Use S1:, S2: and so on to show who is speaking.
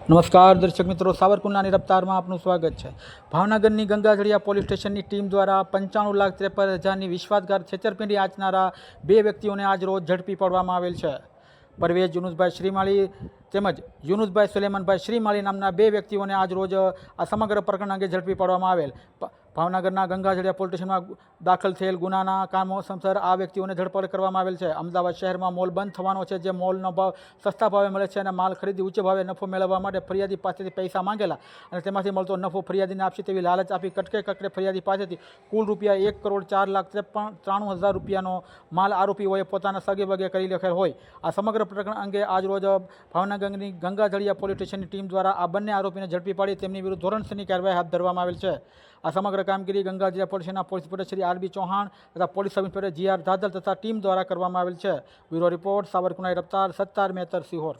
S1: નમસ્કાર દર્શક મિત્રો, સાવરકુંડલાની રફતારમાં આપનું સ્વાગત છે। ભાવનગરની ગંગાજળિયા પોલીસ સ્ટેશનની ટીમ દ્વારા 95,53,000ની વિશ્વાસઘાત છેતરપિંડી આચરનારા 2 વ્યક્તિઓને આજ રોજ ઝડપી પાડવામાં આવેલ છે। પરવેઝ યુનુસભાઈ શ્રીમાળી તેમજ યુનુસભાઈ સુલેમાનભાઈ શ્રીમાળી નામના 2 વ્યક્તિઓને આજ રોજ આ સમગ્ર પ્રકરણ અંગે ઝડપી પાડવામાં આવેલ। ભાવનગરના ગંગાજળિયા પોલીસ સ્ટેશનમાં દાખલ થયેલ ગુનાના કારણોસર આ વ્યક્તિઓને ધરપકડ કરવામાં આવેલ છે। અમદાવાદ શહેરમાં મોલ બંધ થવાનો છે, જે મોલનો ભાવ સસ્તા ભાવે મળે છે અને માલ ખરીદી ઉચ્ચ ભાવે નફો મેળવવા માટે ફરિયાદી પાસેથી પૈસા માંગેલા અને તેમાંથી મળતો નફો ફરિયાદીને આપશે તેવી લાલચ આપી કટકે ફરિયાદી પાસેથી કુલ રૂપિયા 1,04,93,000 રૂપિયાનો માલ આરોપીઓએ પોતાના સગે વગે કરી લખેલ હોય। આ સમગ્ર પ્રકરણ અંગે આજરોજ ભાવનગરની ગંગાજળિયા પોલીસ સ્ટેશનની ટીમ દ્વારા આ બંને આરોપીને ઝડપી પાડી તેમની વિરુદ્ધ ધોરણસરની કાર્યવાહી હાથ ધરવામાં આવેલ છે। આ સમગ્ર કામગીરી ગંગાજળિયા પોલીસ સ્ટેશનના પોલીસ ઇન્સ્પેક્ટર શ્રી આર.બી. ચૌહાણ તથા પોલીસ સબ ઇન્સ્પેક્ટર જી.આર. ધાદલ તથા ટીમ દ્વારા કરવામાં આવેલ છે। Bureau report, Savarkundla રફતાર, Sattar Metar, Sihor.